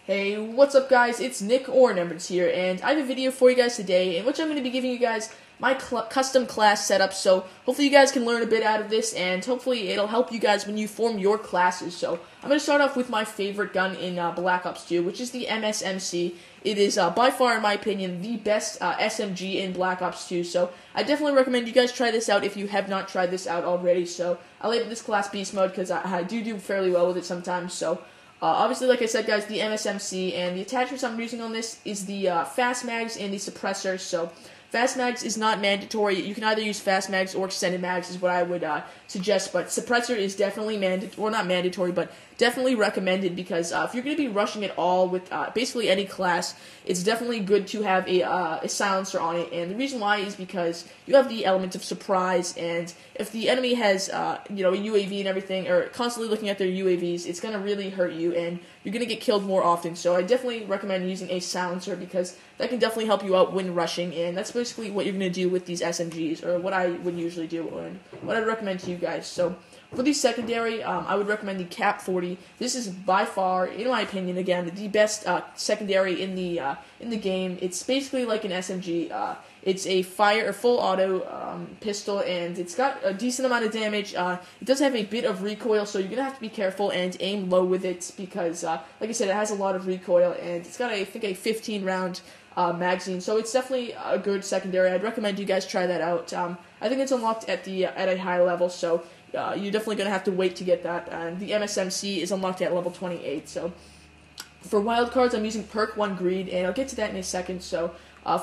Hey, what's up guys? It's Nick or Renembrence here, and I have a video for you guys today in which I'm going to be giving you guys my custom class setup, so hopefully you guys can learn a bit out of this, and hopefully it'll help you guys when you form your classes. So I'm going to start off with my favorite gun in Black Ops 2, which is the MSMC. It is by far, in my opinion, the best SMG in Black Ops 2, so I definitely recommend you guys try this out if you have not tried this out already. So I labeled this class Beast Mode because I do fairly well with it sometimes, so obviously, like I said, guys, the MSMC, and the attachments I'm using on this is the fast mags and the suppressor. So fast mags is not mandatory. You can either use fast mags or extended mags is what I would suggest, but suppressor is definitely not mandatory, but definitely recommended, because if you're going to be rushing at all with basically any class, it's definitely good to have a silencer on it. And the reason why is because you have the element of surprise, and if the enemy has a UAV and everything, or constantly looking at their UAVs, it's going to really hurt you, and you're going to get killed more often. So I definitely recommend using a silencer, because that can definitely help you out when rushing, and that's basically what you're going to do with these SMGs, or what I would usually do, and what I'd recommend to you guys. So for the secondary, I would recommend the Cap 40. This is by far, in my opinion, again, the best secondary in the game. It's basically like an SMG. It's a full auto pistol, and it's got a decent amount of damage. It does have a bit of recoil, so you're gonna have to be careful and aim low with it, because, like I said, it has a lot of recoil, and it's got I think a 15-round magazine, so it's definitely a good secondary. I'd recommend you guys try that out. I think it's unlocked at a high level, so you're definitely going to have to wait to get that. And the MSMC is unlocked at level 28. So for wildcards, I'm using Perk 1 Greed, and I'll get to that in a second. So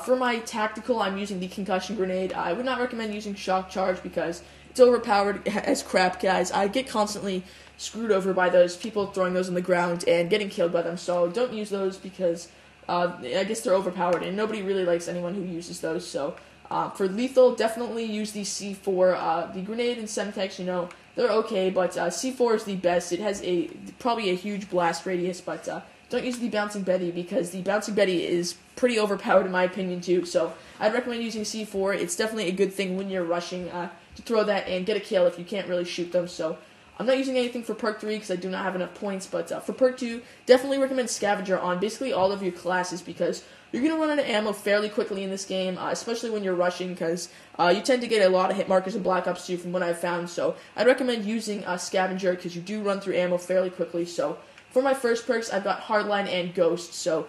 for my tactical, I'm using the Concussion Grenade. I would not recommend using Shock Charge because it's overpowered as crap, guys. I get constantly screwed over by those people throwing those on the ground and getting killed by them. So don't use those, because I guess they're overpowered, and nobody really likes anyone who uses those. So for lethal, definitely use the C4. The grenade and Semtex, they're okay, but C4 is the best. It has probably a huge blast radius, but don't use the Bouncing Betty, because the Bouncing Betty is pretty overpowered in my opinion too. So I'd recommend using C4. It's definitely a good thing when you're rushing to throw that and get a kill if you can't really shoot them. So I'm not using anything for Perk 3 because I do not have enough points, but for Perk 2, definitely recommend Scavenger on basically all of your classes, because you're going to run out of ammo fairly quickly in this game, especially when you're rushing, because you tend to get a lot of hit markers in Black Ops 2 from what I've found. So I'd recommend using Scavenger, because you do run through ammo fairly quickly. So for my first perks, I've got Hardline and Ghost. So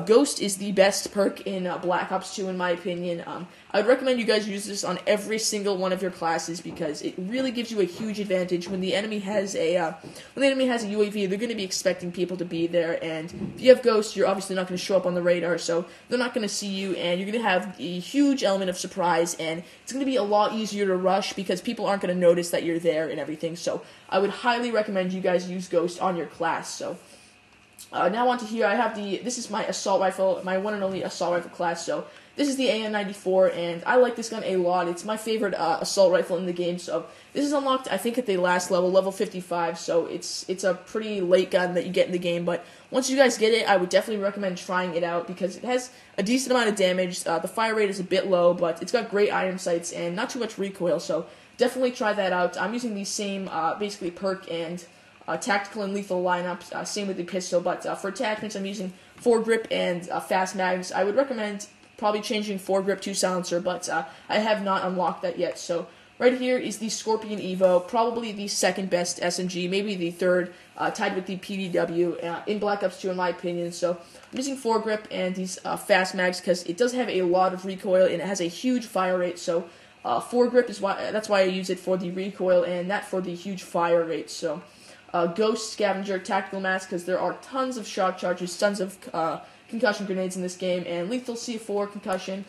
Ghost is the best perk in Black Ops 2 in my opinion. I would recommend you guys use this on every single one of your classes, because it really gives you a huge advantage when the enemy has a UAV. They're going to be expecting people to be there, and if you have Ghost, you're obviously not going to show up on the radar, so they're not going to see you, and you're going to have a huge element of surprise, and it's going to be a lot easier to rush because people aren't going to notice that you're there and everything. So I would highly recommend you guys use Ghost on your class. So now on to here, I have this is my assault rifle, my one and only assault rifle class. So this is the AN-94, and I like this gun a lot. It's my favorite assault rifle in the game. So this is unlocked, I think, at the last level 55. So it's a pretty late gun that you get in the game. But once you guys get it, I would definitely recommend trying it out, because it has a decent amount of damage. The fire rate is a bit low, but it's got great iron sights and not too much recoil. So definitely try that out. I'm using the same basically perk and tactical and lethal lineups, same with the pistol, but for attachments I'm using foregrip and fast mags. I would recommend probably changing foregrip to silencer, but I have not unlocked that yet. So right here is the Scorpion Evo, probably the second best SMG, maybe the third, tied with the PDW in Black Ops 2 in my opinion. So I'm using foregrip and these fast mags because it does have a lot of recoil and it has a huge fire rate. So foregrip is that's why I use it for the recoil, and that for the huge fire rate. So Ghost, Scavenger, Tactical Mask, because there are tons of shock charges, tons of concussion grenades in this game, and lethal C4 concussion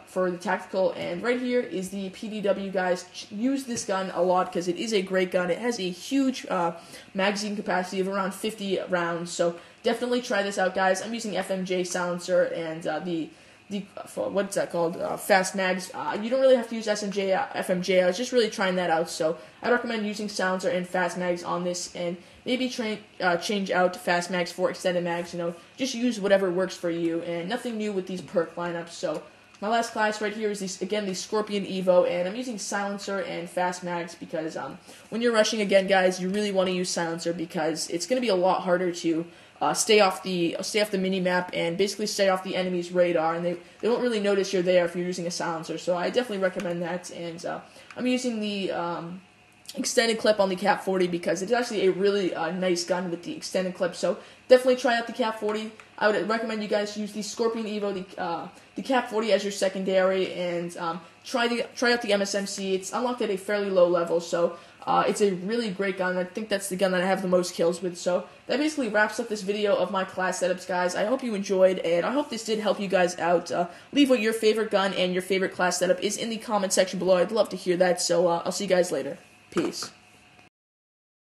for the tactical. And right here is the PDW, guys. Use this gun a lot because it is a great gun. It has a huge magazine capacity of around 50 rounds, so definitely try this out, guys. I'm using FMJ silencer and what's that called? Fast mags. You don't really have to use FMJ. I was just really trying that out, so I recommend using silencer and fast mags on this, and maybe change out fast mags for extended mags. Just use whatever works for you, and nothing new with these perk lineups. So my last class right here is the Scorpion Evo, and I'm using silencer and fast mags because when you're rushing again, guys, you really want to use silencer because it's going to be a lot harder to stay off the mini map and basically stay off the enemy's radar, and they won't really notice you're there if you're using a silencer. So I definitely recommend that. And I'm using the extended clip on the Cap 40 because it's actually a really nice gun with the extended clip. So definitely try out the Cap 40. I would recommend you guys use the Scorpion Evo, the Cap 40 as your secondary, and try out the MSMC. It's unlocked at a fairly low level, so it's a really great gun. I think that's the gun that I have the most kills with. So that basically wraps up this video of my class setups, guys. I hope you enjoyed, and I hope this did help you guys out. Leave what your favorite gun and your favorite class setup is in the comment section below. I'd love to hear that, so I'll see you guys later. Peace.